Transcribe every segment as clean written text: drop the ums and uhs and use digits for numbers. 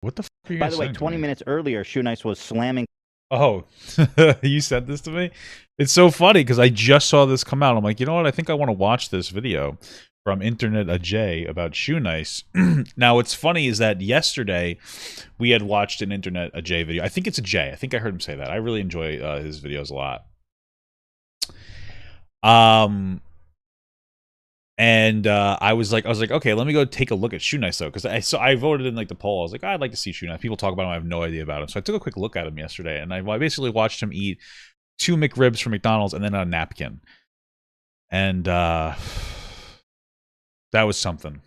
What the fuck are you By guys the way, saying to 20 me? minutes earlier, Shoenice was slamming. Oh, you sent this to me? It's so funny because I just saw this come out. I'm like, you know what? I think I want to watch this video from InternetAjay about Shoenice. Now, what's funny is that yesterday we had watched an InternetAjay video. I think it's a J. I think I heard him say that. I really enjoy his videos a lot. And I was like, okay, let me go take a look at Shoenice though, because I voted in like the poll. I was like, I'd like to see Shoenice. People talk about him. I have no idea about him. So I took a quick look at him yesterday, and I basically watched him eat 2 McRibs from McDonald's and then a napkin. And that was something.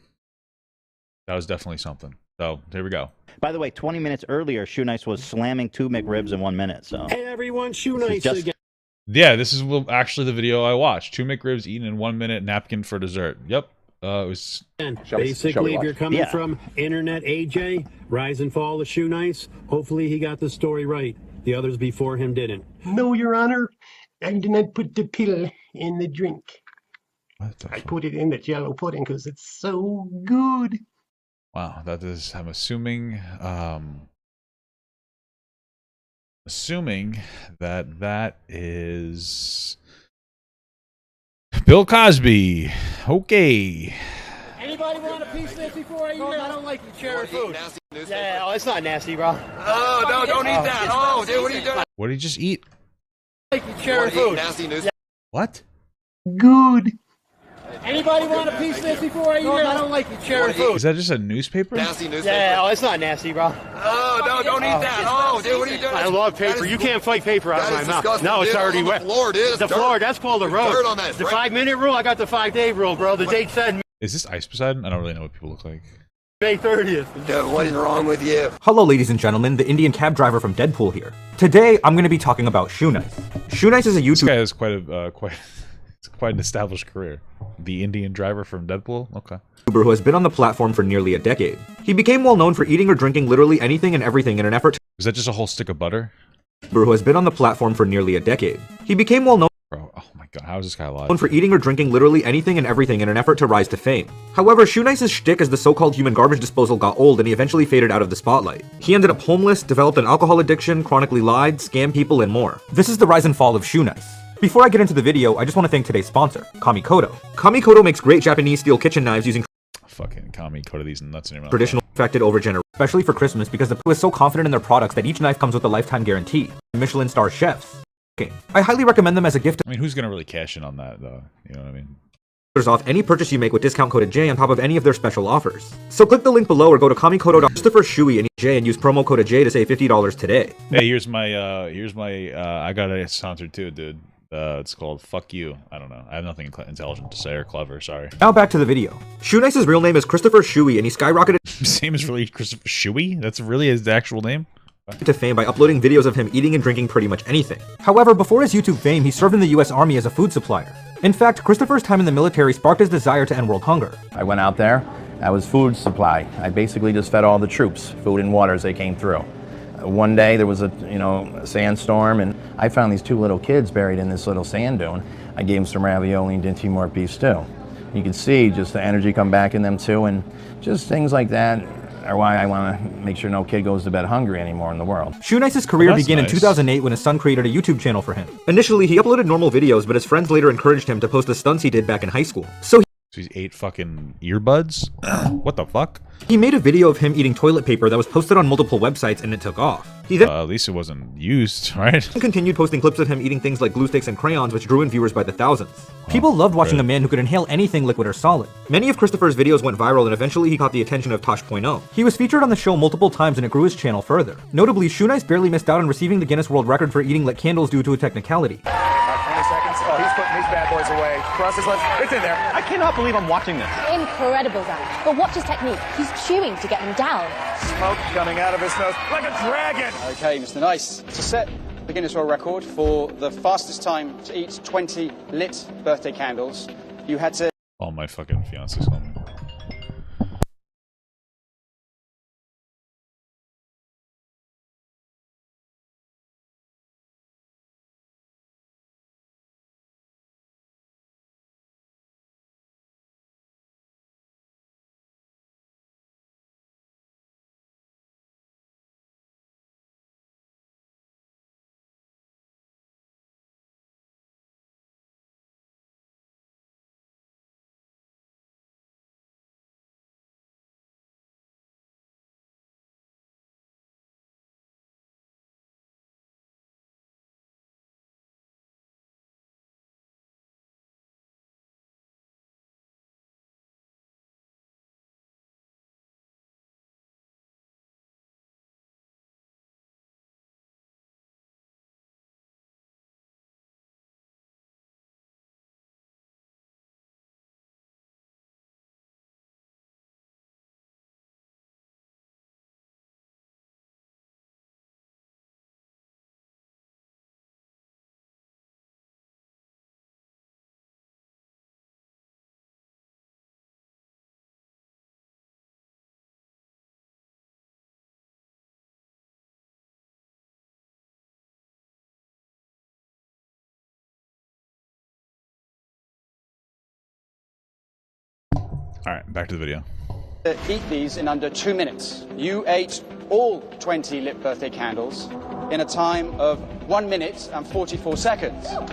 That was definitely something. So there we go. By the way, 20 minutes earlier, Shoenice was slamming 2 McRibs in 1 minute. So hey everyone, Shoenice again. Yeah, this is actually the video I watched. 2 McRibs eaten in 1 minute, napkin for dessert. Yep. It was Basically, if you're coming from InternetAjay, rise and fall of Shoenice, hopefully he got the story right. The others before him didn't. No, Your Honor. I did not put the pill in the drink. I put it in the Jello pudding because it's so good. Wow, that is, I'm assuming that is Bill Cosby. Okay. Anybody want a piece of this before I eat it? I don't like your cherry food. Yeah, oh, it's not nasty, bro. Oh, no, don't eat that. Oh, dude, what are you doing? What did he just eat? I like your cherry food. Nasty news. What? Good. Anybody want a piece of this before I eat it? I don't like your cherry food. Is that just a newspaper? Nasty newspaper. Yeah, oh, it's not nasty, bro. Oh, no, don't eat that. Oh, dude, what are you doing? I love paper. You can't fight paper out of my mouth. disgusting. No, it's Dude, already on the wet. floor, dude. It's the Dirt. floor. That's called a road. Dirt on that. It's the 5-minute rule. I got the 5-day rule, bro. The date said Is this Ice Poseidon? I don't really know what people look like. May 30th. Dude, what is wrong with you? Hello ladies and gentlemen, the Indian cab driver from Deadpool here. Today, I'm going to be talking about Shoenice. Shoenice is a This YouTuber guy has quite an established career. The Indian driver from Deadpool? Okay. who has been on the platform for nearly a decade. He became well known for eating or drinking literally anything and everything in an effort to Is that just a whole stick of butter? who has been on the platform for nearly a decade. He became well known Bro, oh my god, how is this guy alive? for eating or drinking literally anything and everything in an effort to rise to fame. However, Shoenice's shtick as the so-called human garbage disposal got old and he eventually faded out of the spotlight. He ended up homeless, developed an alcohol addiction, chronically lied, scammed people, and more. This is the rise and fall of Shoenice. Before I get into the video, I just want to thank today's sponsor, Kamikoto. Kamikoto makes great Japanese steel kitchen knives using Fucking Kamikoto these nuts in your mouth. traditional affected over generation, especially for Christmas because the is so confident in their products that each knife comes with a lifetime guarantee. Michelin star chefs. Okay. I highly recommend them as a gift I mean, who's gonna really cash in on that though? You know what I mean? off any purchase you make with discount code J on top of any of their special offers. So click the link below or go to kamikoto.Christopher Shui and J and use promo code J to save $50 today. Hey, here's my I got a sponsored too, dude. It's called Fuck You. I don't know. I have nothing intelligent to say or clever, sorry. Now back to the video. Shoenice's real name is Christopher Shui and he skyrocketed His name is really Christopher Shui? That's really his actual name? to fame by uploading videos of him eating and drinking pretty much anything. However, before his YouTube fame, he served in the US Army as a food supplier. In fact, Christopher's time in the military sparked his desire to end world hunger. I went out there, I was food supply. I basically just fed all the troops, food and water as they came through. One day there was a sandstorm and I found these 2 little kids buried in this little sand dune. I gave them some ravioli and Timor beef stew. You can see just the energy come back in them too, and just things like that are why I want to make sure no kid goes to bed hungry anymore in the world. Shoenice's career began in nice. 2008 when his son created a YouTube channel for him. Initially, he uploaded normal videos, but his friends later encouraged him to post the stunts he did back in high school. So He's 8 fucking earbuds? What the fuck? he made a video of him eating toilet paper that was posted on multiple websites and it took off. He then At least it wasn't used, right? continued posting clips of him eating things like glue sticks and crayons, which drew in viewers by the thousands. People loved watching a man who could inhale anything liquid or solid. Many of Christopher's videos went viral and eventually he caught the attention of Tosh.0. He was featured on the show multiple times and it grew his channel further. Notably, Shoenice barely missed out on receiving the Guinness World Record for eating like candles due to a technicality. 20 seconds. Oh, he's putting these bad boys away. Cross his legs. It's in there. I cannot believe I'm watching this. Incredible, guys. But watch his technique. He's chewing to get them down. Smoke coming out of his nose like a dragon. Okay, Mr. Nice. To set the Guinness World Record for the fastest time to eat 20 lit birthday candles, you had to... Oh, my fucking fiance's home. All right, back to the video. Eat these in under 2 minutes. You ate all 20 lit birthday candles in a time of 1 minute and 44 seconds. However...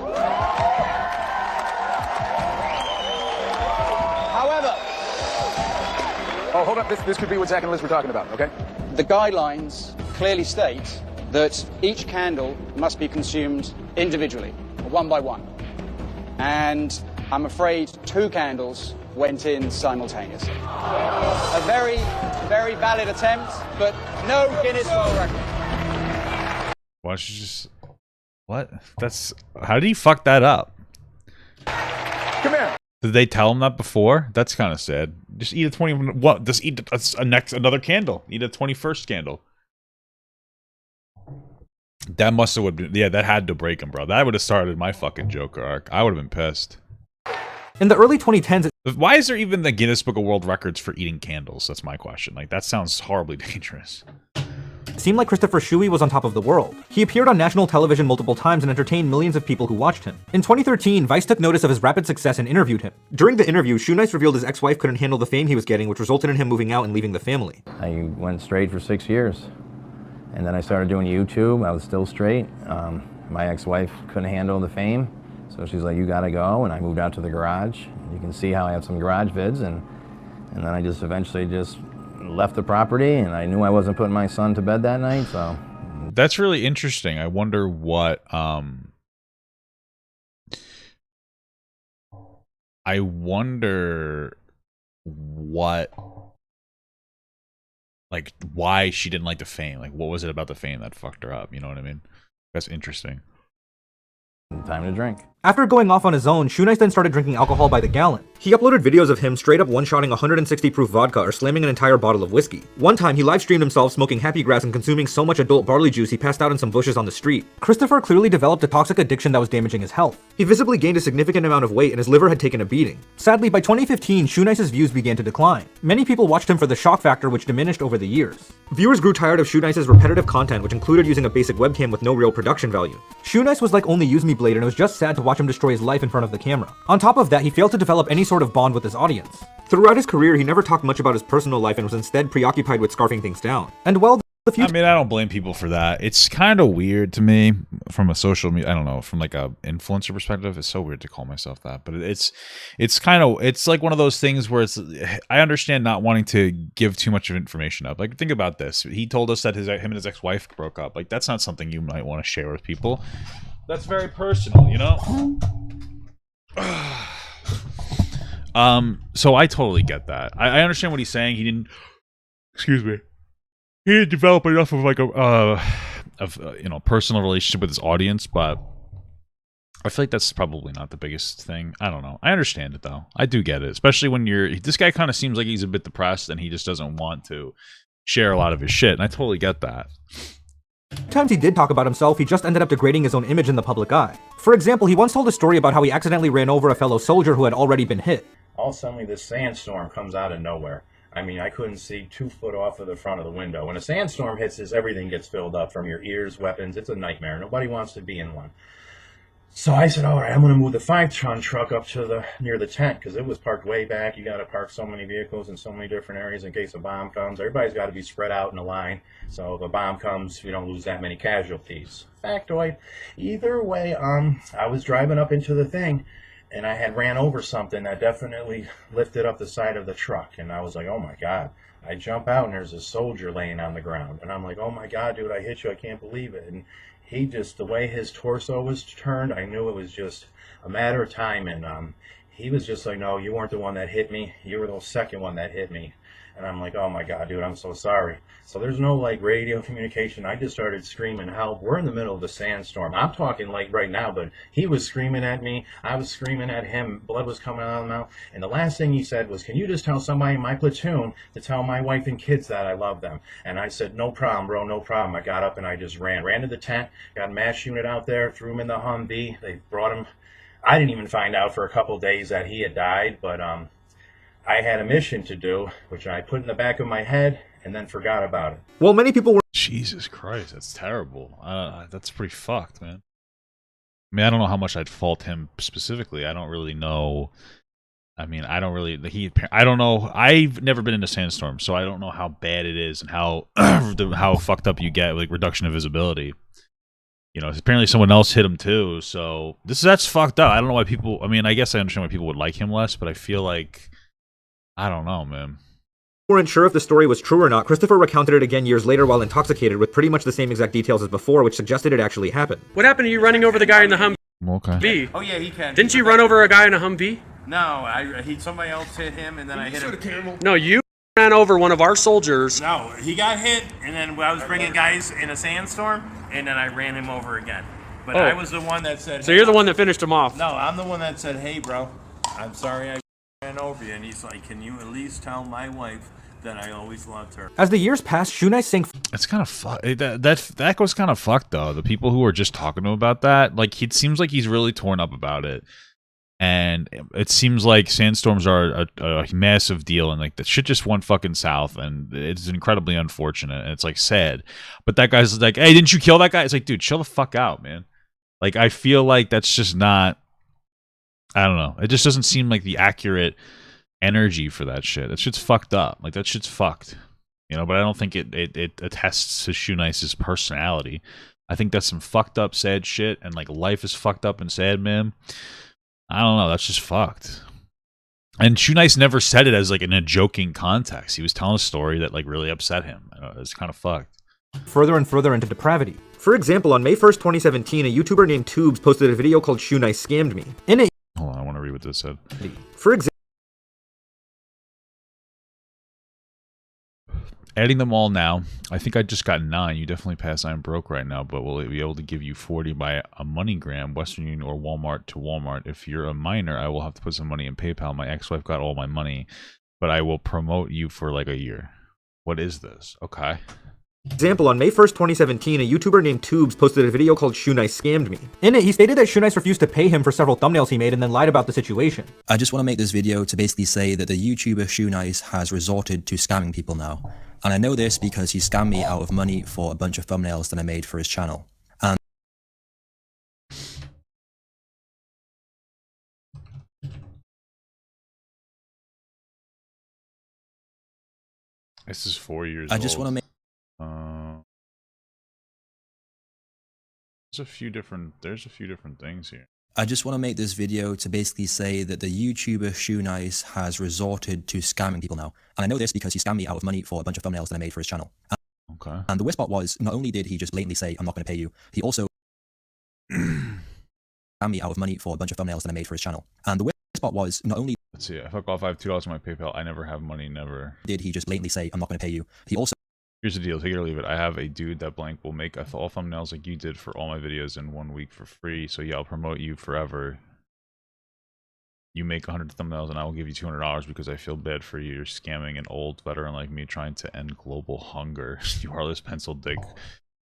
Oh, hold up. This could be what Zach and Liz were talking about, okay? The guidelines clearly state that each candle must be consumed individually, one by one. And I'm afraid 2 candles went in simultaneously. A very, very valid attempt, but no Guinness World Record. Why don't you just... What? That's... How did he fuck that up? Come here. Did they tell him that before? That's kind of sad. Just eat a 20... What? Just eat another candle. Eat a 21st candle. That must have been... Yeah, that had to break him, bro. That would have started my fucking Joker arc. I would have been pissed. In the early 2010s... Why is there even the Guinness Book of World Records for eating candles? That's my question. Like, that sounds horribly dangerous. It seemed like Christopher Shuey was on top of the world. He appeared on national television multiple times and entertained millions of people who watched him. In 2013, Vice took notice of his rapid success and interviewed him. During the interview, Shoenice revealed his ex-wife couldn't handle the fame he was getting, which resulted in him moving out and leaving the family. I went straight for 6 years. And then I started doing YouTube. I was still straight. My ex-wife couldn't handle the fame. So she's like, you gotta go. And I moved out to the garage. You can see how I have some garage vids. And then I just eventually just left the property, and I knew I wasn't putting my son to bed that night, so. That's really interesting. I wonder what, like, why she didn't like the fame. Like, what was it about the fame that fucked her up? You know what I mean? That's interesting. Time to drink. After going off on his own, Shoenice then started drinking alcohol by the gallon. He uploaded videos of him straight up one-shotting 160 proof vodka or slamming an entire bottle of whiskey. One time, he live-streamed himself smoking happy grass and consuming so much adult barley juice he passed out in some bushes on the street. Christopher clearly developed a toxic addiction that was damaging his health. He visibly gained a significant amount of weight and his liver had taken a beating. Sadly, by 2015, Shoenice's views began to decline. Many people watched him for the shock factor, which diminished over the years. Viewers grew tired of Shoenice's repetitive content, which included using a basic webcam with no real production value. Shoenice was like only Use Me Blade, and it was just sad to watch him destroy his life in front of the camera. On top of that, he failed to develop any sort of bond with his audience. Throughout his career, he never talked much about his personal life and was instead preoccupied with scarfing things down. And well, I mean, I don't blame people for that. It's kind of weird to me from a social media, I don't know, from like a influencer perspective. It's so weird to call myself that, but it's like one of those things where I understand not wanting to give too much of information up. Like, think about this. He told us that him and his ex-wife broke up. Like, that's not something you might want to share with people. That's very personal, you know? So I totally get that. I understand what he's saying. He didn't, excuse me, he didn't develop enough of like a you know, personal relationship with his audience, but I feel like that's probably not the biggest thing. I don't know. I understand it though. I do get it, especially when this guy kind of seems like he's a bit depressed and he just doesn't want to share a lot of his shit, and I totally get that. Times he did talk about himself, he just ended up degrading his own image in the public eye. For example, he once told a story about how he accidentally ran over a fellow soldier who had already been hit. All suddenly this sandstorm comes out of nowhere. I mean, I couldn't see 2 foot off of the front of the window. When a sandstorm hits us, everything gets filled up, from your ears, weapons. It's a nightmare. Nobody wants to be in one. So I said, all right, I'm going to move the 5-ton truck up to near the tent, because it was parked way back. You got to park so many vehicles in so many different areas in case a bomb comes. Everybody's got to be spread out in a line, so if a bomb comes, we don't lose that many casualties. Factoid. Either way, I was driving up into the thing, and I had ran over something that definitely lifted up the side of the truck, and I was like, oh my God. I jump out, and there's a soldier laying on the ground, and I'm like, oh my God, dude, I hit you, I can't believe it. And he just, the way his torso was turned, I knew it was just a matter of time, and he was just like, no, you weren't the one that hit me, you were the second one that hit me. And I'm like, oh my God, dude, I'm so sorry. So there's no like radio communication. I just started screaming help. We're in the middle of the sandstorm. I'm talking like right now, but he was screaming at me. I was screaming at him. Blood was coming out of the mouth. And the last thing he said was, can you just tell somebody in my platoon to tell my wife and kids that I love them? And I said, no problem, bro, no problem. I got up and I just ran to the tent, got a MASH unit out there, threw him in the Humvee. They brought him. I didn't even find out for a couple of days that he had died, but I had a mission to do, which I put in the back of my head and then forgot about it. Well, many people were... Jesus Christ, that's terrible. That's pretty fucked, man. I mean, I don't know how much I'd fault him specifically. I don't really know. I mean, I don't really. I don't know. I've never been in a sandstorm, so I don't know how bad it is and how how fucked up you get, like reduction of visibility. You know, apparently someone else hit him too. So that's fucked up. I don't know why people. I mean, I guess I understand why people would like him less, but I feel like I don't know, man. Weren't sure if the story was true or not, Christopher recounted it again years later while intoxicated with pretty much the same exact details as before, which suggested it actually happened. What happened to you running over the guy in the Humvee? Okay. Oh yeah, he can. Didn't you run over a guy in a Humvee? No, somebody else hit him, and then I hit him. No, you ran over one of our soldiers. No, he got hit, and then I was bringing guys in a sandstorm, and then I ran him over again. But I was the one that said. So you're the one that finished him off. No, I'm the one that said, "Hey, bro, I'm sorry I ran over you." And he's like, "Can you at least tell my wife that I always loved her?" As the years passed, Shoenice sank. It's kind of that goes kind of fucked though. The people who are just talking to him about that, like, it seems like he's really torn up about it. And it seems like sandstorms are a massive deal, and like that shit just went fucking south, and it's incredibly unfortunate, and it's like sad. But that guy's like, "Hey, didn't you kill that guy?" It's like, dude, chill the fuck out, man. Like, I feel like that's just not. I don't know. It just doesn't seem like the accurate energy for that shit. That shit's fucked up. Like, that shit's fucked. You know, but I don't think it attests to Shoenice's personality. I think that's some fucked up, sad shit, and like life is fucked up and sad, man. I don't know. That's just fucked. And Shoenice never said it as like in a joking context. He was telling a story that like really upset him. It's kind of fucked. Further and further into depravity. For example, on May 1st, 2017, a YouTuber named Tubes posted a video called Shoenice Scammed Me. In it, hold on, I want to read what this said. For example, adding them all now. I think I just got 9. You definitely passed. I'm broke right now, but will it be able to give you 40 by a MoneyGram, Western Union, or Walmart to Walmart? If you're a minor, I will have to put some money in PayPal. My ex-wife got all my money, but I will promote you for like a year. What is this? Okay. Example, on May 1st, 2017, a YouTuber named Tubes posted a video called Shoenice Scammed Me. In it, he stated that Shoenice refused to pay him for several thumbnails he made and then lied about the situation. I just want to make this video to basically say that the YouTuber Shoenice has resorted to scamming people now. And I know this because he scammed me out of money for a bunch of thumbnails that I made for his channel. And this is 4 years I just want to make there's a few different things here. I just want to make this video to basically say that the YouTuber Shoenice has resorted to scamming people now. And I know this because he scammed me out of money for a bunch of thumbnails that I made for his channel. Okay. And the worst part was, not only did he just blatantly say, "I'm not going to pay you," he also scammed me out of money for a bunch of thumbnails that I made for his channel. And the worst part was, not only let's see, fuck off, I have $2 in my PayPal. I never have money, never. Did he just blatantly say, "I'm not going to pay you," he also Here's the deal, take it or leave it. I have a dude that blank will make all thumbnails like you did for all my videos in 1 week for free. So yeah, I'll promote you forever. You make 100 thumbnails and I will give you $200 because I feel bad for you. You're scamming an old veteran like me trying to end global hunger. You heartless pencil dick.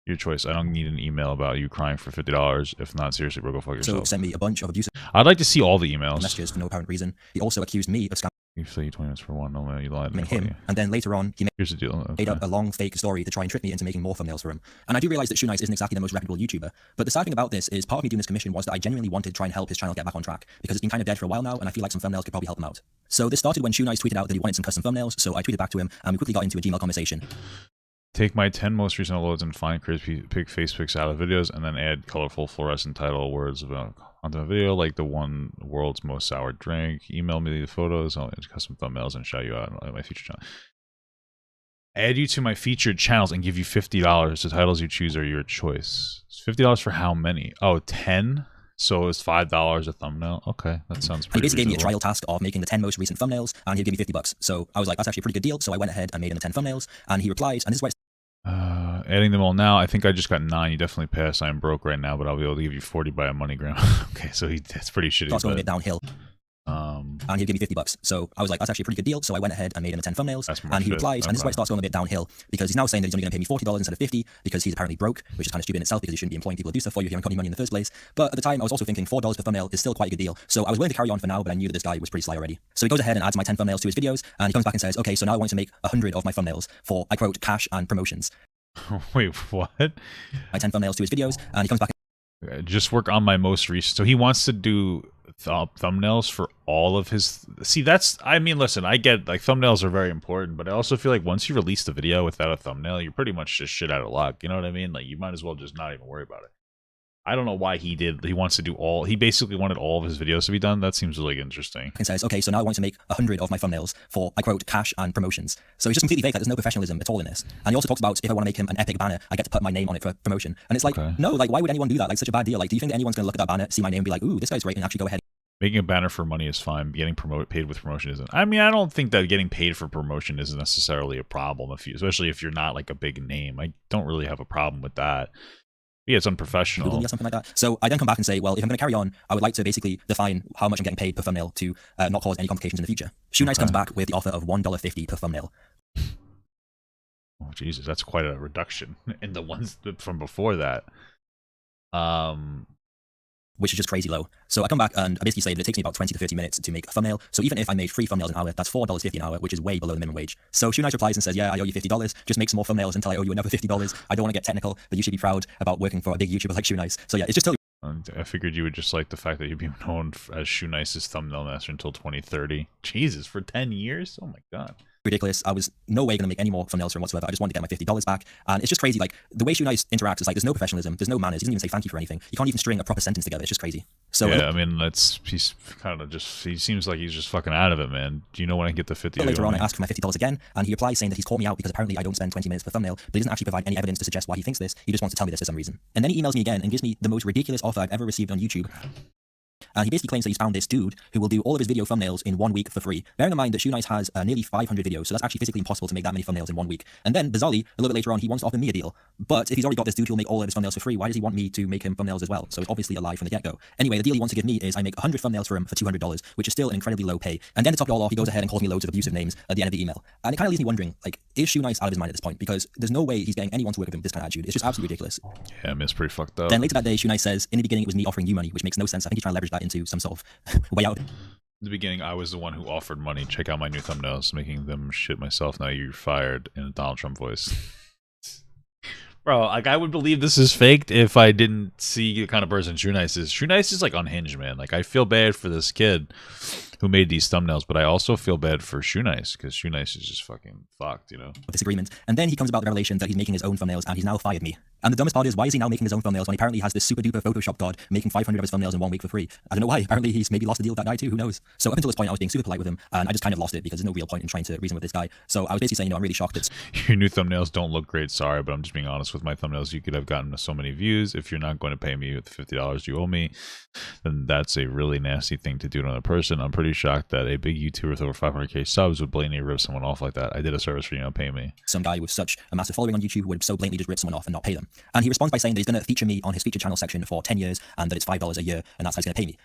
Your choice. I don't need an email about you crying for $50. If not, seriously, bro, go fuck yourself. So sent me a bunch of abusive I'd like to see all the emails. messages for no apparent reason. He also accused me of scamming You say 20 minutes for one. No man, you lied. him, and then later on he Here's the deal. made up a long fake story to try and trick me into making more thumbnails for him. And I do realize that Shoenice isn't exactly the most reputable YouTuber, but the sad thing about this is part of me doing this commission was that I genuinely wanted to try and help his channel get back on track, because it's been kind of dead for a while now, and I feel like some thumbnails could probably help him out. So this started when Shoenice tweeted out that he wanted some custom thumbnails, so I tweeted back to him, and we quickly got into a Gmail conversation. Take my 10 most recent uploads and find crispy face pics out of videos, and then add colorful fluorescent title words about onto the video, like the one world's most sour drink. Email me the photos, I'll add custom thumbnails and shout you out on my featured channel. Add you to my featured channels and give you $50. The titles you choose are your choice. It's $50 for how many? Oh, 10? So it's $5 a thumbnail? Okay, that sounds pretty He basically gave me a reasonable. trial task of making the 10 most recent thumbnails, and he'd give me $50. So I was like, that's actually a pretty good deal, so I went ahead and made him the 10 thumbnails, and he replied, and this is where Adding them all now. I think I just got 9. You definitely passed. I'm broke right now, but I'll be able to give you 40 by a MoneyGram. Okay, so that's pretty shitty. starts going a bit downhill. And he'd give me $50. So I was like, that's actually a pretty good deal. So I went ahead and made him the 10 thumbnails. And he replied, and this is where it starts going a bit downhill, because he's now saying that he's only going to pay me $40 instead of $50 because he's apparently broke, which is kind of stupid in itself because you shouldn't be employing people to do stuff for you if you haven't got any money in the first place. But at the time, I was also thinking $4 per thumbnail is still quite a good deal. So I was willing to carry on for now, but I knew that this guy was pretty sly already. So he goes ahead and adds my 10 thumbnails to his videos, and he comes back and says, okay, so now I want to make 100 of my thumbnails for, I quote, cash and promotions. wait, what? My 10 thumbnails to his videos, and he comes back just work on my most recent. So he wants to do thumbnails for all of his. See, that's. I mean, listen, I get like thumbnails are very important, but I also feel like once you release the video without a thumbnail, you're pretty much just shit out of luck. You know what I mean? Like you might as well just not even worry about it. I don't know why he wants to do all. He basically wanted all of his videos to be done. That seems really interesting. And says, okay, so now I want to make 100 of my thumbnails for, I quote, cash and promotions. So it's just completely vague. Like, there's no professionalism at all in this. And he also talks about if I want to make him an epic banner, I get to put my name on it for promotion. And it's like, no, like, why would anyone do that? Like, such a bad deal. Like, do you think that anyone's going to look at that banner, see my name, and be like, ooh, this guy's great, and actually go ahead? Making a banner for money is fine. Getting paid with promotion isn't. I mean, I don't think that getting paid for promotion is necessarily a problem, especially if you're not like a big name. I don't really have a problem with that. Yeah, it's unprofessional. Or something like that. So I then come back and say, well, if I'm going to carry on, I would like to basically define how much I'm getting paid per thumbnail to not cause any complications in the future. Shoenice comes back with the offer of $1.50 per thumbnail. Oh, Jesus, that's quite a reduction in the ones from before that. Which is just crazy low. So I come back and I basically say that it takes me about 20 to 30 minutes to make a thumbnail. So even if I made 3 thumbnails an hour, that's $4.50 an hour, which is way below the minimum wage. So Shoenice replies and says, yeah, I owe you $50. Just make some more thumbnails until I owe you another $50. I don't want to get technical, but you should be proud about working for a big YouTuber like Shoenice. So yeah, it's just totally... I figured you would just like the fact that you'd be known as Shoenice's thumbnail master until 2030. Jesus, for 10 years? Oh my God. Ridiculous. I was no way going to make any more thumbnails for him whatsoever. I just wanted to get my $50 back. And it's just crazy. Like, the way Shoenice interacts is like, there's no professionalism, there's no manners. He doesn't even say thank you for anything. You can't even string a proper sentence together. It's just crazy. So yeah, I mean, he's kind of just, he seems like he's just fucking out of it, man. Do you know when I get the 50? Later on, I ask for my $50 again, and he replies saying that he's called me out because apparently I don't spend 20 minutes per thumbnail, but he doesn't actually provide any evidence to suggest why he thinks this. He just wants to tell me this for some reason. And then he emails me again and gives me the most ridiculous offer I've ever received on YouTube. And he basically claims that he's found this dude who will do all of his video thumbnails in 1 week for free. Bearing in mind that Shoenice has nearly 500 videos, so that's actually physically impossible to make that many thumbnails in 1 week. And then, bizarrely, a little bit later on, he wants to offer me a deal. But if he's already got this dude who'll make all of his thumbnails for free, why does he want me to make him thumbnails as well? So it's obviously a lie from the get-go. Anyway, the deal he wants to give me is I make 100 thumbnails for him for $200, which is still an incredibly low pay. And then to top it all off, he goes ahead and calls me loads of abusive names at the end of the email. And it kind of leaves me wondering, like, is Shoenice out of his mind at this point? Because there's no way he's getting anyone to work with him with this kind of attitude. It's just absolutely ridiculous. Yeah, I mean, it's pretty fucked up. Then later that day, Shoenice says, in the beginning, it was me offering you money, which makes no sense. I think he's trying to leverage that into some sort of way out. In the beginning, I was the one who offered money. Check out my new thumbnails, making them shit myself. Now you're fired, in a Donald Trump voice. Bro, like, I would believe this is faked if I didn't see the kind of person Shoenice is. Shoenice is like unhinged, man. Like, I feel bad for this kid who made these thumbnails, but I also feel bad for Shoenice because Shoenice is just fucking fucked, you know? Disagreement. And then he comes about the revelation that he's making his own thumbnails and he's now fired me. And the dumbest part is, why is he now making his own thumbnails when he apparently has this super duper Photoshop god making 500 of his thumbnails in 1 week for free? I don't know why. Apparently he's maybe lost a deal with that guy too. Who knows? So up until this point, I was being super polite with him, and I just kind of lost it because there's no real point in trying to reason with this guy. So I was basically saying, I'm really shocked that your new thumbnails don't look great. Sorry, but I'm just being honest with my thumbnails. You could have gotten so many views. If you're not going to pay me with the $50 you owe me, then that's a really nasty thing to do to another person. I'm pretty shocked that a big YouTuber with over 500k subs would blatantly rip someone off like that. I did a service for you, not pay me. Some guy with such a massive following on YouTube would so blatantly just rip someone off and not pay them. And he responds by saying that he's going to feature me on his feature channel section for 10 years and that it's $5 a year and that's how he's going to pay me.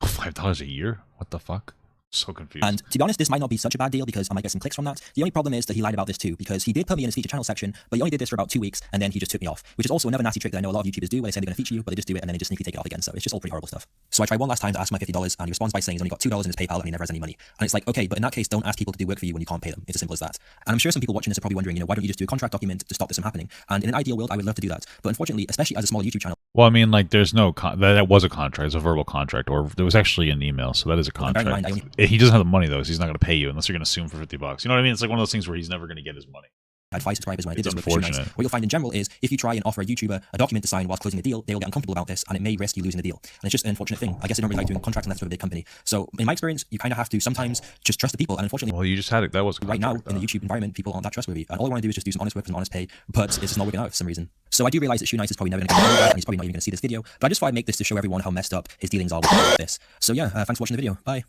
$5 a year? What the fuck? So confused. And to be honest, this might not be such a bad deal because I might get some clicks from that. The only problem is that he lied about this too, because he did put me in his feature channel section, but he only did this for about 2 weeks and then he just took me off, which is also another nasty trick that I know a lot of YouTubers do where they say they're going to feature you, but they just do it and then they just sneakily take it off again. So it's just all pretty horrible stuff. So I try one last time to ask my $50 and he responds by saying he's only got $2 in his PayPal and he never has any money. And it's like, okay, but in that case, don't ask people to do work for you when you can't pay them. It's as simple as that. And I'm sure some people watching this are probably wondering, why don't you just do a contract document to stop this from happening? And in an ideal world, I would love to do that. But unfortunately, especially as a small YouTube channel. Well, I mean, like, there's no that was a contract. It's a verbal contract, or there was actually an email, so that is a contract. He doesn't have the money though, so he's not going to pay you unless you're going to sue him for $50. You know what I mean? It's like one of those things where he's never going to get his money. I had 5 subscribers when I did this with Shoenice. What you'll find in general is if you try and offer a YouTuber a document to sign whilst closing a deal, they'll get uncomfortable about this and it may risk you losing the deal. And it's just an unfortunate thing. I guess I don't really like doing contracts unless with a big company. So in my experience, you kind of have to sometimes just trust the people. And unfortunately, well, you just had it. That was right now in the YouTube environment, people aren't that trustworthy. And all I want to do is just do some honest work for some honest pay, but it's just not working out for some reason. So I do realize that Shoenice is probably never going to get that and he's probably not even going to see this video. But I just thought I'd make this to show everyone how messed up his dealings are with this. So yeah, thanks for watching the video. Bye.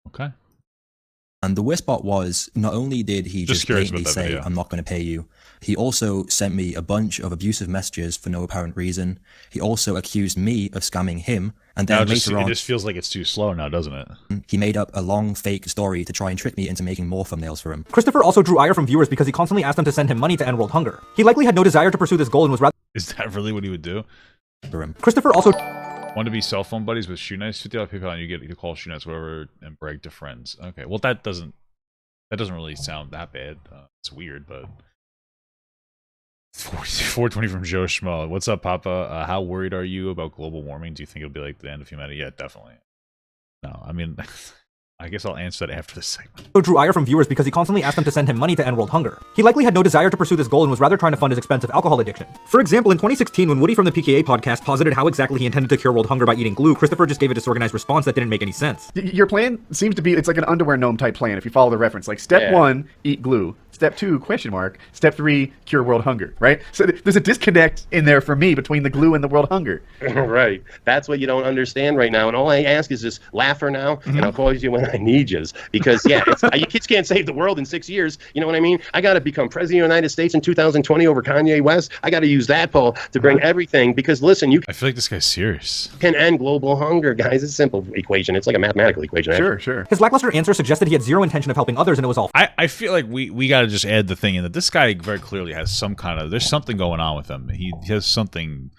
Okay. And the worst part was, not only did he just blatantly say, I'm not going to pay you, he also sent me a bunch of abusive messages for no apparent reason. He also accused me of scamming him. And then later on, it just feels like it's too slow now, doesn't it? He made up a long fake story to try and trick me into making more thumbnails for him. Christopher also drew ire from viewers because he constantly asked them to send him money to end world hunger. He likely had no desire to pursue this goal and was rather... Is that really what he would do? For him. Christopher also... Want to be cell phone buddies with Shoenice? $50 PayPal and you get to call Shoenice whatever and brag to friends. Okay, well that doesn't really sound that bad. It's weird, but $40 420 from Joe Schmo. What's up, Papa? How worried are you about global warming? Do you think it'll be like the end of humanity? Yeah, definitely. No, I mean, I guess I'll answer that after this segment. Drew ire from viewers because he constantly asked them to send him money to end world hunger. He likely had no desire to pursue this goal and was rather trying to fund his expensive alcohol addiction. For example, in 2016, when Woody from the PKA podcast posited how exactly he intended to cure world hunger by eating glue, Christopher just gave a disorganized response that didn't make any sense. Your plan seems to be, it's like an underwear gnome type plan if you follow the reference. Like step 1, eat glue. Step 2, question mark. Step 3, cure world hunger, right? So there's a disconnect in there for me between the glue and the world hunger. Right. That's what you don't understand right now. And all I ask is just laugh for now, and I'll call you when I need you. Because, yeah, you kids can't save the world in 6 years. You know what I mean? I got to become president of the United States in 2020 over Kanye West. I got to use that, Paul, to bring everything. Because, listen, you I feel like this guy's serious. Can end global hunger, guys. It's a simple equation. It's like a mathematical equation. Sure. His lackluster answer suggested he had zero intention of helping others, and it was all. I feel like we got to just add the thing in that this guy very clearly has some kind of, there's something going on with him. He has something,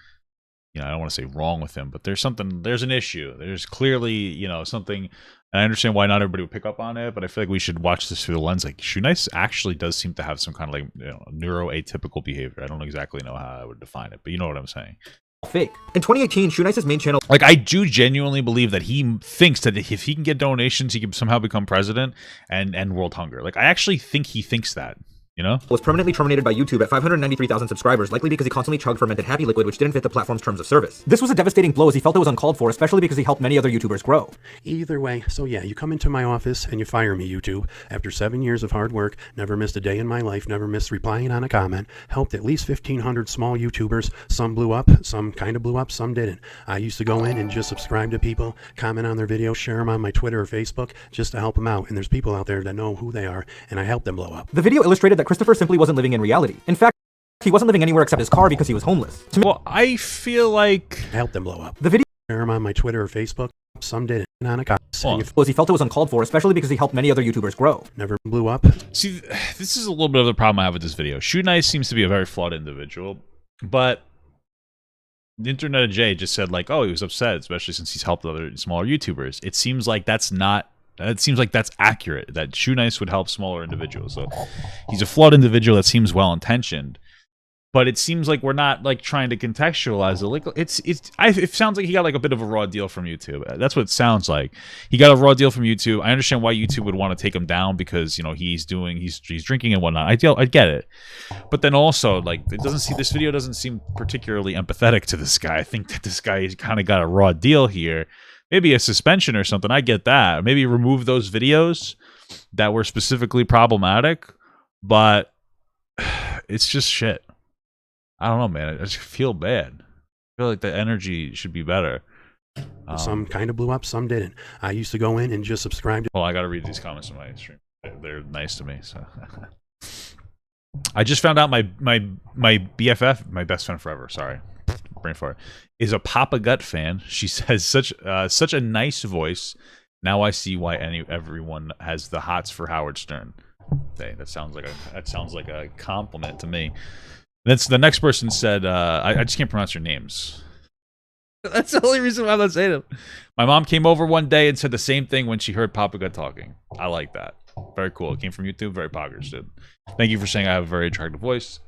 I don't want to say wrong with him, but there's an issue. There's clearly, something. And I understand why not everybody would pick up on it, but I feel like we should watch this through the lens. Like, Shoenice actually does seem to have some kind of neuroatypical behavior. I don't exactly know how I would define it, but you know what I'm saying. Fake. In 2018, Shoenice's main channel. Like, I do genuinely believe that he thinks that if he can get donations, he can somehow become president and end world hunger. Like, I actually think he thinks that. Was permanently terminated by YouTube at 593,000 subscribers, likely because he constantly chugged fermented happy liquid, which didn't fit the platform's terms of service. This was a devastating blow as he felt it was uncalled for, especially because he helped many other YouTubers grow. Either way, so yeah, you come into my office and you fire me, YouTube. After 7 years of hard work, never missed a day in my life, never missed replying on a comment, helped at least 1,500 small YouTubers. Some blew up, some kind of blew up, some didn't. I used to go in and just subscribe to people, comment on their videos, share them on my Twitter or Facebook, just to help them out. And there's people out there that know who they are, and I help them blow up. The video illustrated that Christopher simply wasn't living in reality. In fact, he wasn't living anywhere except his car because he was homeless. Well, I feel like I helped them blow up. The video share them on my Twitter or Facebook, some didn't. On a was he felt it was uncalled for, especially because he helped many other YouTubers grow. Never blew up. See, this is a little bit of the problem I have with this video. Shoenice seems to be a very flawed individual, but the InternetAjay just said like, oh, he was upset, especially since he's helped other smaller YouTubers. It seems like that's not. It seems like that's accurate, that Shoenice would help smaller individuals. So he's a flawed individual that seems well-intentioned. But it seems like we're not like trying to contextualize it. Like it sounds like he got like a bit of a raw deal from YouTube. That's what it sounds like. He got a raw deal from YouTube. I understand why YouTube would want to take him down because he's drinking and whatnot. I get it. But then also like this video doesn't seem particularly empathetic to this guy. I think that this guy kind of got a raw deal here. Maybe a suspension or something. I get that. Maybe remove those videos that were specifically problematic. But it's just shit. I don't know, man. I just feel bad. I feel like the energy should be better. Some kind of blew up, some didn't. I used to go in and just subscribe to... Well, I got to read these comments in my stream. They're nice to me. So I just found out my BFF, my best friend forever, sorry, brain fart, is a Papa Gut fan. She says such a nice voice. Now I see why everyone has the hots for Howard Stern. Hey, that sounds like a compliment to me. That's the next person said. I just can't pronounce your names. That's the only reason why I'm not saying it. My mom came over one day and said the same thing when she heard Papa Gut talking. I like that. Very cool. It came from YouTube. Very poggers, dude. Thank you for saying I have a very attractive voice.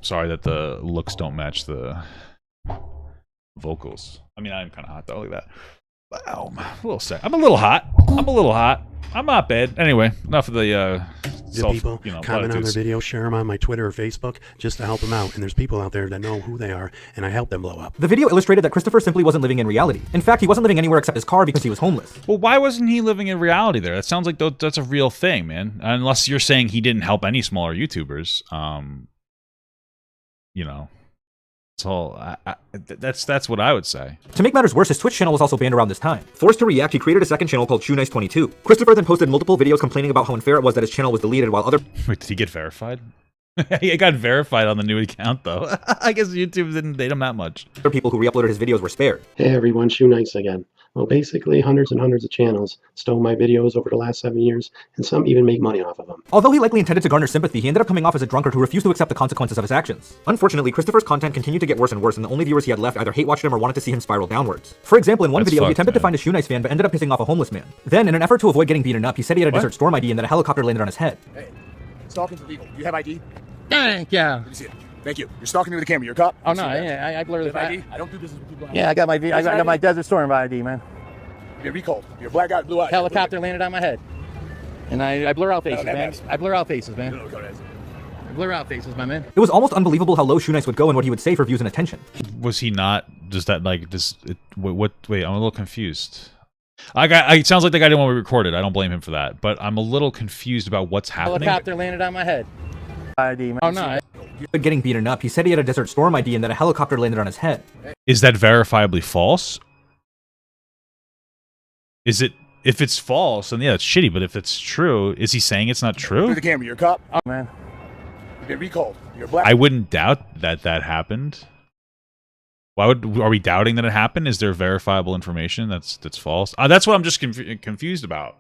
Sorry that the looks don't match the vocals. I mean, I'm kind of hot though. Look at that. Wow, I'm a little sick. I'm a little hot. I'm not bad. Anyway, enough of the people comment on their videos, share them on my Twitter or Facebook, just to help them out. And there's people out there that know who they are, and I help them blow up. The video illustrated that Christopher simply wasn't living in reality. In fact, he wasn't living anywhere except his car because he was homeless. Well, why wasn't he living in reality there? That sounds like that's a real thing, man. Unless you're saying he didn't help any smaller YouTubers. So that's what I would say. To make matters worse, his Twitch channel was also banned around this time. Forced to react, he created a second channel called Shoenice22. Christopher then posted multiple videos complaining about how unfair it was that his channel was deleted while other... Wait, did he get verified? He got verified on the new account, though. I guess YouTube didn't date him that much. Other people who re-uploaded his videos were spared. Hey everyone, Shoenice again. Well, basically, hundreds and hundreds of channels stole my videos over the last 7 years, and some even make money off of them. Although he likely intended to garner sympathy, he ended up coming off as a drunkard who refused to accept the consequences of his actions. Unfortunately, Christopher's content continued to get worse and worse, and the only viewers he had left either hate-watched him or wanted to see him spiral downwards. For example, in one video, he attempted to find a Shoenice fan, but ended up pissing off a homeless man. Then, in an effort to avoid getting beaten up, he said he had a Desert Storm ID and that a helicopter landed on his head. Hey, stalking some people. You have ID? Thank you. Let me see it. Thank you. You're stalking me with a camera. You're a cop? Oh no, I blur the ID? I don't do business with people. Yeah, I got my Desert Storm ID, man. You're recalled. You're a black guy with blue eyes. Helicopter landed on my head. And I blur out faces, man. I blur out faces, man. I blur out faces, my man. It was almost unbelievable how low Shoenice would go and what he would say for views and attention. Was he not? Does that like this? What? Wait, I'm a little confused. It sounds like the guy didn't want to be recorded. I don't blame him for that, but I'm a little confused about what's happening. Helicopter landed on my head. ID, man. Oh no. Getting beaten up, he said he had a Desert Storm ID and that a helicopter landed on his head. Is that verifiably false? Is it? If it's false, then yeah, it's shitty. But if it's true, is he saying it's not true? Through the camera. You're a cop? Oh man. You've been recalled. You're black. I wouldn't doubt that happened. Are we doubting that it happened? Is there verifiable information that's false? That's what I'm just confused about.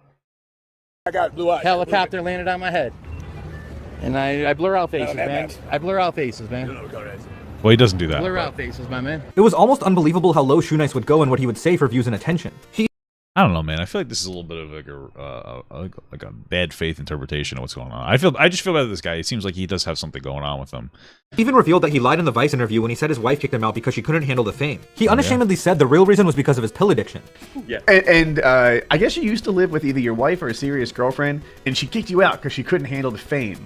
I got blue eyes. Helicopter landed on my head. And I blur out faces, man. I blur out faces, man. Well, he doesn't do that. Blur out faces, my man. It was almost unbelievable how low Shoenice would go and what he would say for views and attention. I don't know, man. I feel like this is a little bit of like a bad faith interpretation of what's going on. I just feel bad with this guy. It seems like he does have something going on with him. He even revealed that he lied in the Vice interview when he said his wife kicked him out because she couldn't handle the fame. He unashamedly said the real reason was because of his pill addiction. Yeah. And I guess you used to live with either your wife or a serious girlfriend, and she kicked you out because she couldn't handle the fame.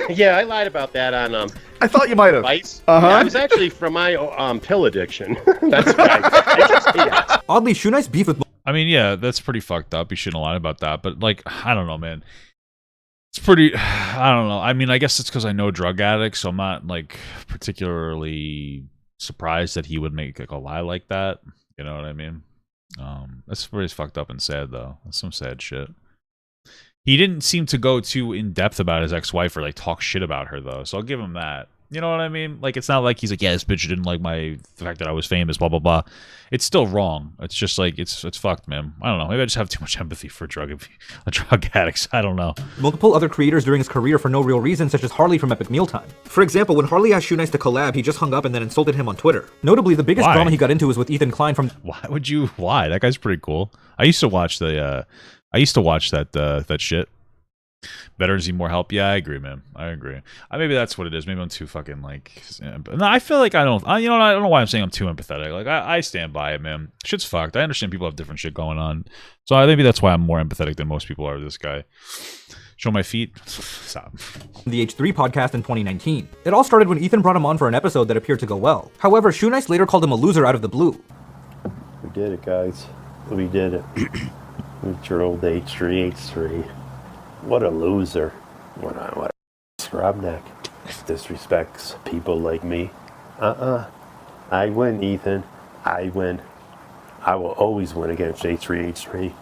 Yeah, I lied about that on I thought you might have. Vice. Yeah, it was actually from my pill addiction. That's right. Oddly, Shoenice beef with. I mean, yeah, that's pretty fucked up. You shouldn't lie about that. But like, I don't know, man. It's pretty. I don't know. I mean, I guess it's because I know drug addicts, so I'm not like particularly surprised that he would make like a lie like that. You know what I mean? That's pretty fucked up and sad, though. That's some sad shit. He didn't seem to go too in depth about his ex-wife or like talk shit about her, though. So I'll give him that. You know what I mean? Like, it's not like he's like, yeah, this bitch didn't like the fact that I was famous, blah, blah, blah. It's still wrong. It's just like, it's fucked, man. I don't know. Maybe I just have too much empathy for drug addicts. I don't know. Multiple other creators during his career for no real reason, such as Harley from Epic Mealtime. For example, when Harley asked Shoenice to collab, he just hung up and then insulted him on Twitter. Notably, the biggest drama he got into was with Ethan Klein from... Why? That guy's pretty cool. I used to watch that shit. Veterans need more help. Yeah, I agree, man. I agree. Maybe that's what it is. Maybe I'm too fucking like. No, I feel like I don't. You know, I don't know why I'm saying I'm too empathetic. Like I stand by it, man. Shit's fucked. I understand people have different shit going on, so maybe that's why I'm more empathetic than most people are to this guy. Show my feet. Stop. The H3 podcast in 2019. It all started when Ethan brought him on for an episode that appeared to go well. However, Shoenice later called him a loser out of the blue. We did it, guys. We did it. With your old H3H3. What a loser. What a scrubneck. Disrespects people like me. I win, Ethan. I win. I will always win against H3H3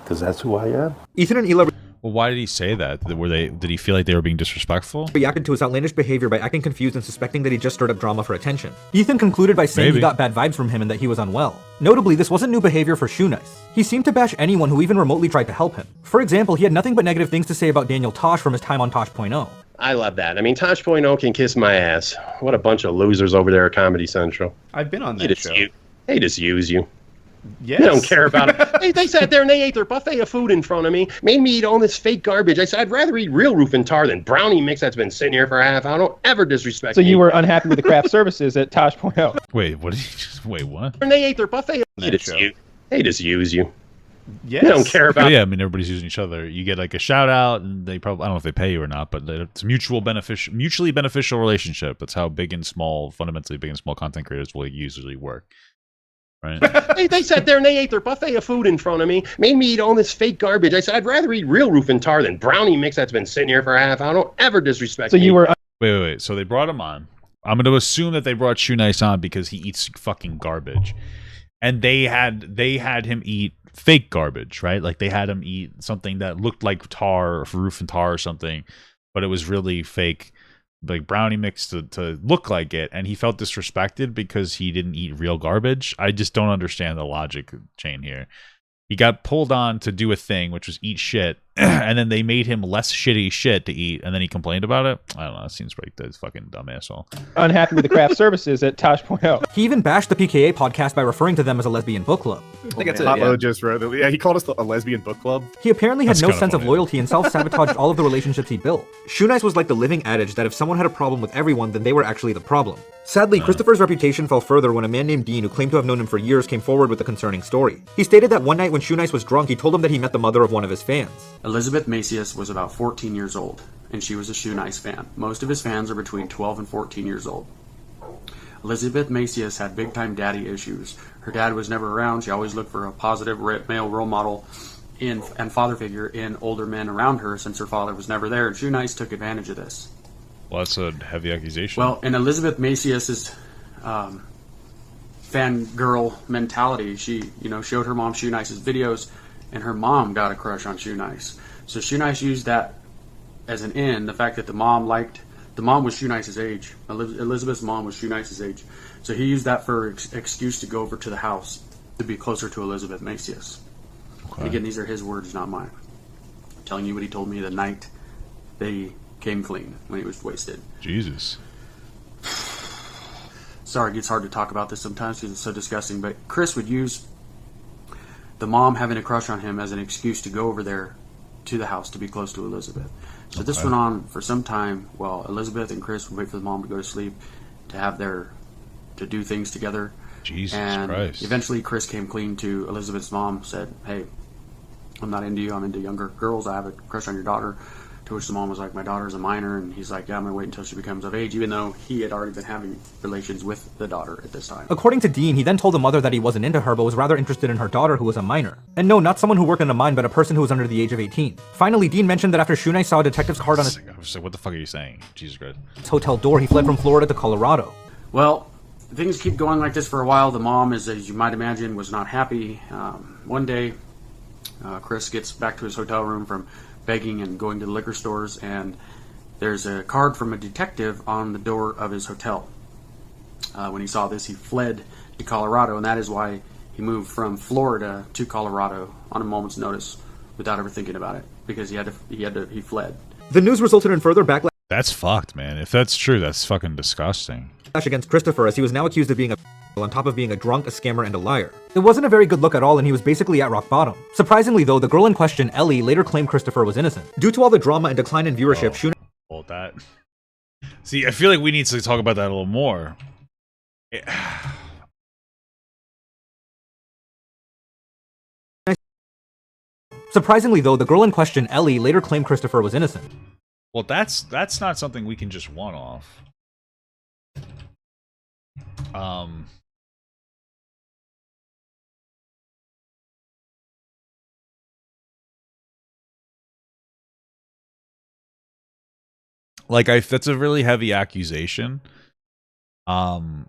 because that's who I am. Ethan and Ela... Well, why did he say that? Did he feel like they were being disrespectful? Reacted to his outlandish behavior by acting confused and suspecting that he just stirred up drama for attention. Ethan concluded by saying he got bad vibes from him and that he was unwell. Notably, this wasn't new behavior for Shoenice. He seemed to bash anyone who even remotely tried to help him. For example, he had nothing but negative things to say about Daniel Tosh from his time on Tosh.0. I love that. I mean, Tosh.0 can kiss my ass. What a bunch of losers over there at Comedy Central. I've been on that show. They just use you. Yes. They don't care about it. They sat there and they ate their buffet of food in front of me, made me eat all this fake garbage. I said, I'd rather eat real roof and tar than brownie mix that's been sitting here for a half hour. Don't ever disrespect me. So you were unhappy with the craft services at Tosh.0. Wait, what did he just... Wait, what? And they ate their buffet. They just use you. Yes. They don't care about it. Yeah, I mean, everybody's using each other. You get like a shout out, and they probably, I don't know if they pay you or not, but it's a mutually beneficial relationship. That's how fundamentally big and small content creators will usually work. Right. They sat there and they ate their buffet of food in front of me, made me eat all this fake garbage. I said, I'd rather eat real roof and tar than brownie mix that's been sitting here for a half hour. Don't ever disrespect me. So you were... Wait. So they brought him on. I'm going to assume that they brought Shoenice on because he eats fucking garbage. And they had him eat fake garbage, right? Like they had him eat something that looked like tar or roof and tar or something, but it was really fake, like brownie mix to look like it, and he felt disrespected because he didn't eat real garbage. I just don't understand the logic chain here. He got pulled on to do a thing, which was eat shit, and then they made him less shitty shit to eat, and then he complained about it. I don't know. It seems like this fucking dumb asshole. Unhappy with the craft services at Tosh.0. He even bashed the PKA podcast by referring to them as a lesbian book club. I think that's it. Pablo just wrote that. Yeah, he called us a lesbian book club. He apparently had That's no kinda sense of funny. loyalty and self-sabotaged all of the relationships he built. Shoenice was like the living adage that if someone had a problem with everyone, then they were actually the problem. Sadly, Christopher's reputation fell further when a man named Dean, who claimed to have known him for years, came forward with a concerning story. He stated that one night when Shoenice was drunk, he told him that he met the mother of one of his fans. Elizabeth Macias was about 14 years old, and she was a Shoenice fan. Most of his fans are between 12 and 14 years old. Elizabeth Macias had big-time daddy issues. Her dad was never around. She always looked for a positive male role model and father figure in older men around her since her father was never there, and Shoenice took advantage of this. Well, that's a heavy accusation. Well, in Elizabeth Macias's fangirl mentality, she, showed her mom Shoenice's videos, and her mom got a crush on Shoenice. So Shoenice used that as an in, the fact that the mom was Shoenice's age. Elizabeth's mom was Shoenice's age. So he used that for excuse to go over to the house to be closer to Elizabeth Macias. Okay. And again, these are his words, not mine. I'm telling you what he told me the night they came clean, when he was wasted. Jesus. Sorry, it's hard to talk about this sometimes because it's so disgusting, but Chris would use the mom having a crush on him as an excuse to go over there to the house to be close to Elizabeth. So this went on for some time while Elizabeth and Chris would wait for the mom to go to sleep to do things together. Jesus and Christ. Eventually Chris came clean to Elizabeth's mom, said, "Hey, I'm not into you, I'm into younger girls, I have a crush on your daughter." To which the mom was like, "My daughter's a minor," and he's like, "Yeah, I'm gonna wait until she becomes of age," even though he had already been having relations with the daughter at this time. According to Dean, he then told the mother that he wasn't into her, but was rather interested in her daughter, who was a minor. And no, not someone who worked in a mine, but a person who was under the age of 18. Finally, Dean mentioned that after Shoenice saw a detective's card on his I was like, what the fuck are you saying? Jesus Christ. hotel door, he fled from Florida to Colorado. Well, things keep going like this for a while. The mom, as you might imagine, was not happy. One day, Chris gets back to his hotel room from begging and going to the liquor stores, and there's a card from a detective on the door of his hotel. When he saw this, he fled to Colorado, and that is why he moved from Florida to Colorado on a moment's notice without ever thinking about it, because he fled. The news resulted in further backlash That's fucked, man. If that's true, that's fucking disgusting. against Christopher, as he was now accused of being a on top of being a drunk, a scammer, and a liar. It wasn't a very good look at all, and he was basically at rock bottom. Surprisingly though, the girl in question, Ellie, later claimed Christopher was innocent. Due to all the drama and decline in viewership, Shoenice Hold that. See, I feel like we need to talk about that a little more. Surprisingly though, the girl in question, Ellie, later claimed Christopher was innocent. Well, that's not something we can just one off. Like, that's a really heavy accusation. And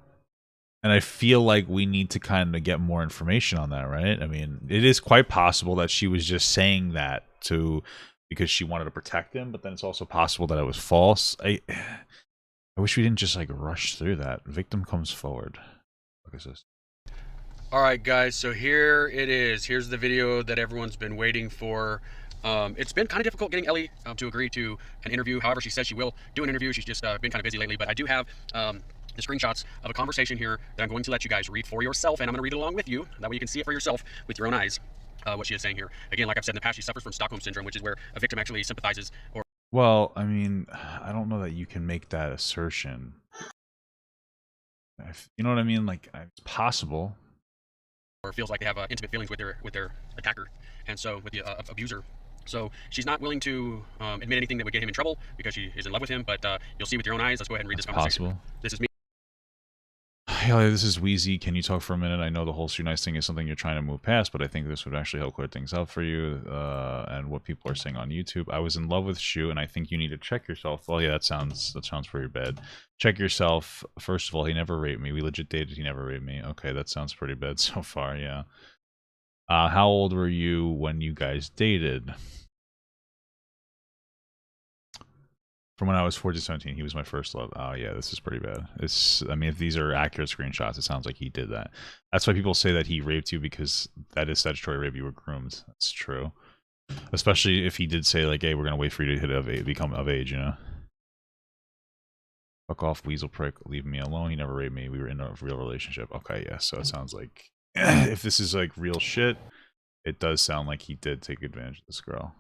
I feel like we need to kind of get more information on that, right? I mean, it is quite possible that she was just saying that because she wanted to protect him, but then it's also possible that it was false. I wish we didn't just like rush through that. Victim comes forward. What is this? All right, guys, so here it is. Here's the video that everyone's been waiting for. It's been kind of difficult getting Ellie to agree to an interview. However, she says she will do an interview. She's just been kind of busy lately, but I do have the screenshots of a conversation here that I'm going to let you guys read for yourself, and I'm going to read it along with you. That way you can see it for yourself with your own eyes, what she is saying here. Again, like I've said in the past, she suffers from Stockholm Syndrome, which is where a victim actually sympathizes or... Well, I mean, I don't know that you can make that assertion. You know what I mean? Like, it's possible. or feels like they have intimate feelings with their attacker, and so with the abuser. So she's not willing to admit anything that would get him in trouble because she is in love with him, but you'll see with your own eyes. Let's go ahead and read this conversation. Possible. This is me. Hey, this is Wheezy. Can you talk for a minute? I know the whole Shoenice thing is something you're trying to move past, but I think this would actually help clear things up for you and what people are saying on YouTube. I was in love with Shu, and I think you need to check yourself. Well, yeah, that sounds pretty bad. Check yourself. First of all, he never raped me. We legit dated. He never raped me. Okay, that sounds pretty bad so far. Yeah. How old were you when you guys dated? From when I was 14 to 17, he was my first love. Oh, yeah, this is pretty bad. I mean, if these are accurate screenshots, it sounds like he did that. That's why people say that he raped you, because that is statutory rape. You were groomed. That's true. Especially if he did say like, "Hey, we're gonna wait for you to become of age," you know. Fuck off, weasel prick. Leave me alone. He never raped me. We were in a real relationship. Okay, yeah. So it sounds like if this is like real shit, it does sound like he did take advantage of this girl.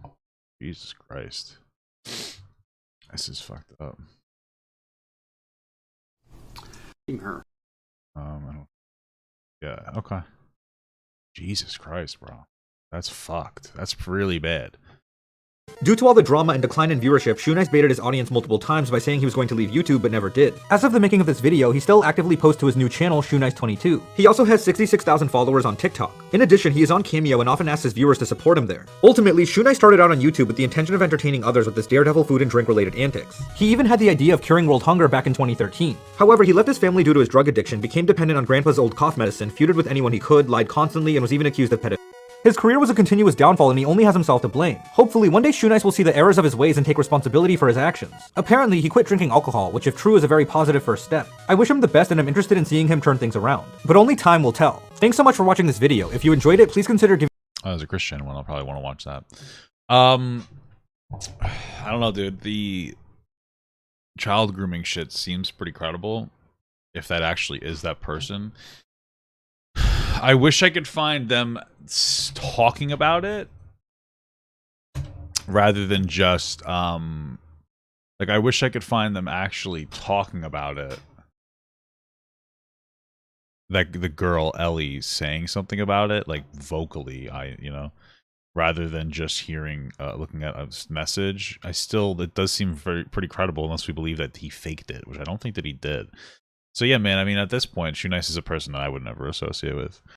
Jesus Christ, this is fucked up. Her. I don't. Yeah. Okay. Jesus Christ, bro. That's fucked. That's really bad. Due to all the drama and decline in viewership, Shoenice baited his audience multiple times by saying he was going to leave YouTube but never did. As of the making of this video, he still actively posts to his new channel, Shoenice22. He also has 66,000 followers on TikTok. In addition, he is on Cameo and often asks his viewers to support him there. Ultimately, Shoenice started out on YouTube with the intention of entertaining others with his daredevil food and drink related antics. He even had the idea of curing world hunger back in 2013. However, he left his family due to his drug addiction, became dependent on grandpa's old cough medicine, feuded with anyone he could, lied constantly, and was even accused of pedophilia. His career was a continuous downfall and he only has himself to blame. Hopefully, one day Shoenice will see the errors of his ways and take responsibility for his actions. Apparently, he quit drinking alcohol, which if true is a very positive first step. I wish him the best and I'm interested in seeing him turn things around. But only time will tell. Thanks so much for watching this video. If you enjoyed it, please consider giving— As a Christian one, I'll probably want to watch that. I don't know, dude. The child grooming shit seems pretty credible. If that actually is that person. I wish I could find them talking about it rather than just like I wish I could find them actually talking about it, like the girl Ellie saying something about it, like vocally, rather than just hearing looking at a message. It does seem pretty credible unless we believe that he faked it, which I don't think that he did. So yeah, man, I mean, at this point, Shoenice is a person that I would never associate with.